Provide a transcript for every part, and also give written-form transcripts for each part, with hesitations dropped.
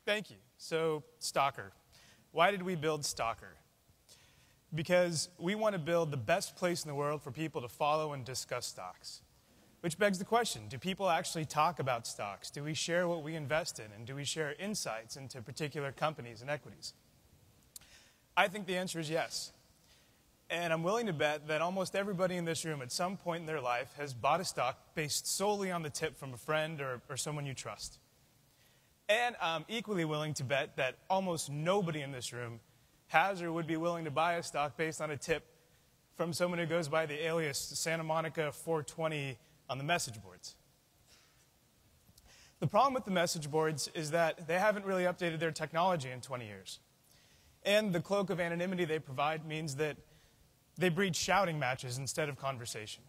Thank you. So, Stockr. Why did we build Stockr? Because we want to build the best place in the world for people to follow and discuss stocks. Which begs the question, do people actually talk about stocks? Do we share what we invest in? And do we share insights into particular companies and equities? I think the answer is yes. And I'm willing to bet that almost everybody in this room at some point in their life has bought a stock based solely on the tip from a friend or someone you trust. And I'm equally willing to bet that almost nobody in this room has or would be willing to buy a stock based on a tip from someone who goes by the alias Santa Monica 420 on the message boards. The problem with the message boards is that they haven't really updated their technology in 20 years. And the cloak of anonymity they provide means that they breed shouting matches instead of conversation.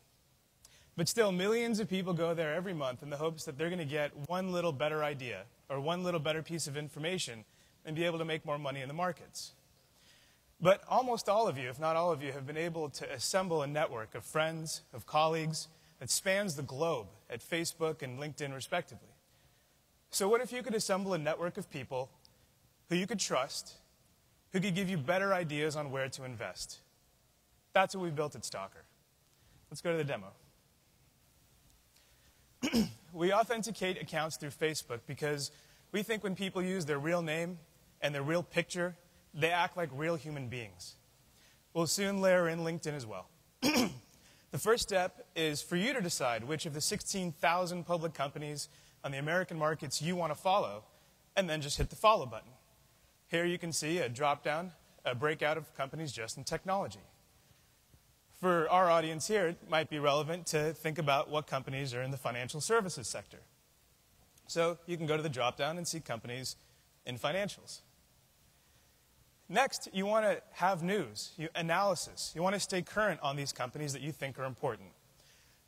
But still, millions of people go there every month in the hopes that they're going to get one little better idea or one little better piece of information and be able to make more money in the markets. But almost all of you, if not all of you, have been able to assemble a network of friends, of colleagues, that spans the globe at Facebook and LinkedIn respectively. So what if you could assemble a network of people who you could trust, who could give you better ideas on where to invest? That's what we built at Stockr. Let's go to the demo. We authenticate accounts through Facebook because we think when people use their real name and their real picture, they act like real human beings. We'll soon layer in LinkedIn as well. The first step is for you to decide which of the 16,000 public companies on the American markets you want to follow, and then just hit the follow button. Here you can see a drop-down, a breakout of companies just in technology. For our audience here, it might be relevant to think about what companies are in the financial services sector. So you can go to the drop-down and see companies in financials. Next, you want to have news, analysis. You want to stay current on these companies that you think are important.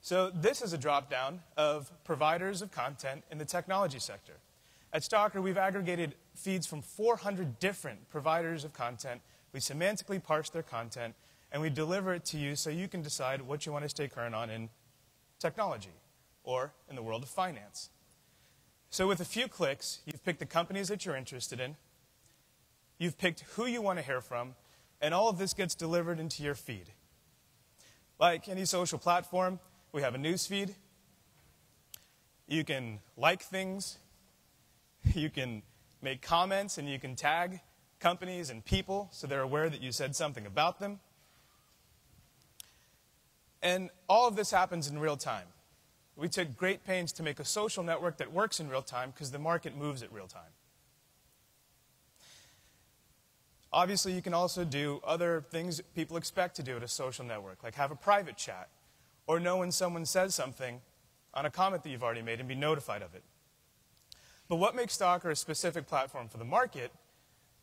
So this is a drop-down of providers of content in the technology sector. At Stockr, we've aggregated feeds from 400 different providers of content. We semantically parse their content, and we deliver it to you so you can decide what you want to stay current on in technology or in the world of finance. So with a few clicks, you've picked the companies that you're interested in, you've picked who you want to hear from, and all of this gets delivered into your feed. Like any social platform, we have a news feed. You can like things, you can make comments, and you can tag companies and people so they're aware that you said something about them. And all of this happens in real time. We took great pains to make a social network that works in real time because the market moves at real time. Obviously, you can also do other things people expect to do at a social network, like have a private chat, or know when someone says something on a comment that you've already made and be notified of it. But what makes Stockr a specific platform for the market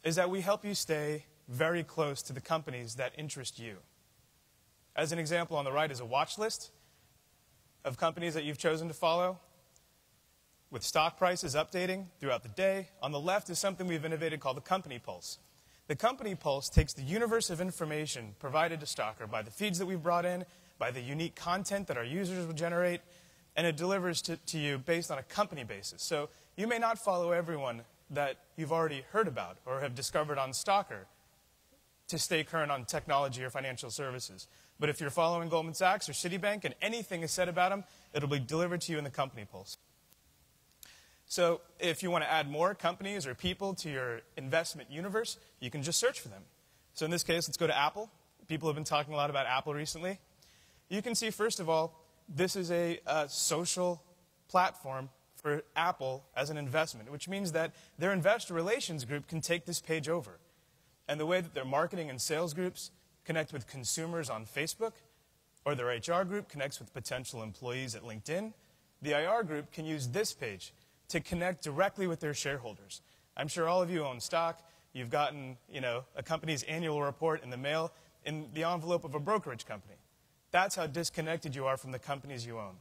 is that we help you stay very close to the companies that interest you. As an example, on the right is a watch list of companies that you've chosen to follow, with stock prices updating throughout the day. On the left is something we've innovated called the Company Pulse. The Company Pulse takes the universe of information provided to Stockr by the feeds that we've brought in, by the unique content that our users will generate, and it delivers to you based on a company basis. So you may not follow everyone that you've already heard about or have discovered on Stockr to stay current on technology or financial services. But if you're following Goldman Sachs or Citibank and anything is said about them, it'll be delivered to you in the Company Pulse. So if you want to add more companies or people to your investment universe, you can just search for them. So in this case, let's go to Apple. People have been talking a lot about Apple recently. You can see, first of all, this is a social platform for Apple as an investment, which means that their investor relations group can take this page over. And the way that their marketing and sales groups connect with consumers on Facebook, or their HR group connects with potential employees at LinkedIn, the IR group can use this page to connect directly with their shareholders. I'm sure all of you own stock. You've gotten, a company's annual report in the mail in the envelope of a brokerage company. That's how disconnected you are from the companies you own.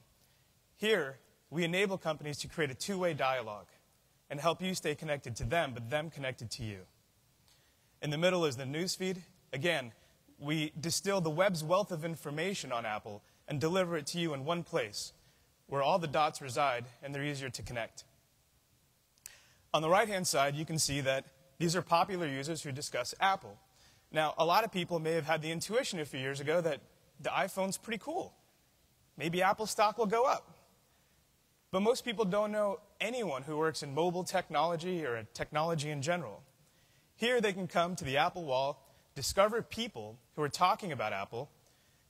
Here, we enable companies to create a two-way dialogue and help you stay connected to them, but them connected to you. In the middle is the newsfeed. Again, we distill the web's wealth of information on Apple and deliver it to you in one place where all the dots reside and they're easier to connect. On the right-hand side, you can see that these are popular users who discuss Apple. Now, a lot of people may have had the intuition a few years ago that the iPhone's pretty cool. Maybe Apple stock will go up. But most people don't know anyone who works in mobile technology or technology in general. Here they can come to the Apple wall, discover people who are talking about Apple,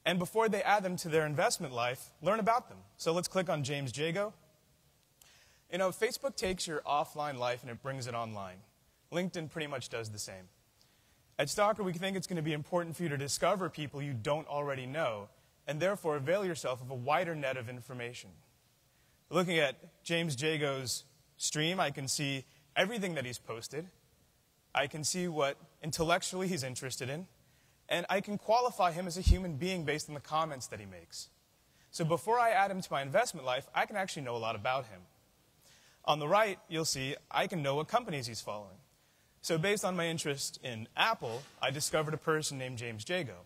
and before they add them to their investment life, learn about them. So let's click on James Jago. You know, Facebook takes your offline life and it brings it online. LinkedIn pretty much does the same. At Stockr, we think it's going to be important for you to discover people you don't already know, and therefore avail yourself of a wider net of information. Looking at James Jago's stream, I can see everything that he's posted. I can see what intellectually he's interested in, and I can qualify him as a human being based on the comments that he makes. So before I add him to my investment life, I can actually know a lot about him. On the right, you'll see I can know what companies he's following. So based on my interest in Apple, I discovered a person named James Jago.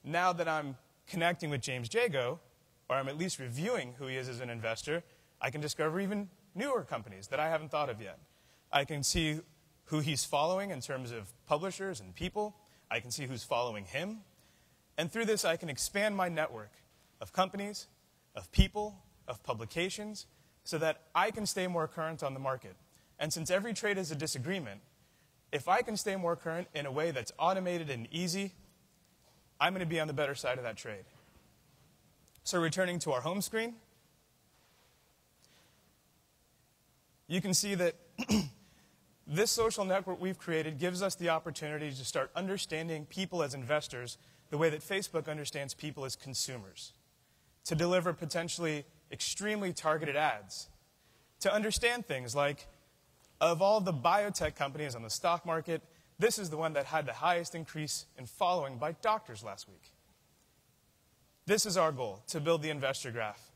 Now that I'm connecting with James Jago, or I'm at least reviewing who he is as an investor, I can discover even newer companies that I haven't thought of yet. I can see who he's following in terms of publishers and people. I can see who's following him. And through this, I can expand my network of companies, of people, of publications, so that I can stay more current on the market. And since every trade is a disagreement, if I can stay more current in a way that's automated and easy, I'm going to be on the better side of that trade. So returning to our home screen, you can see that this social network we've created gives us the opportunity to start understanding people as investors the way that Facebook understands people as consumers, to deliver potentially extremely targeted ads, to understand things like, of all the biotech companies on the stock market, this is the one that had the highest increase in following by doctors last week. This is our goal, to build the investor graph.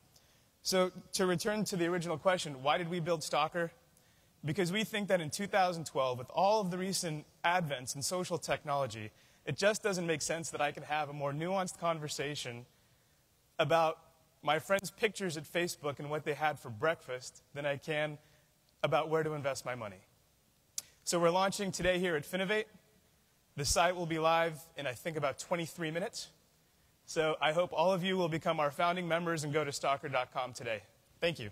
So to return to the original question, why did we build Stockr? Because we think that in 2012, with all of the recent advents in social technology, it just doesn't make sense that I can have a more nuanced conversation about my friends' pictures at Facebook and what they had for breakfast than I can about where to invest my money. So we're launching today here at Finovate. The site will be live in, I think, about 23 minutes. So I hope all of you will become our founding members and go to Stockr.com today. Thank you.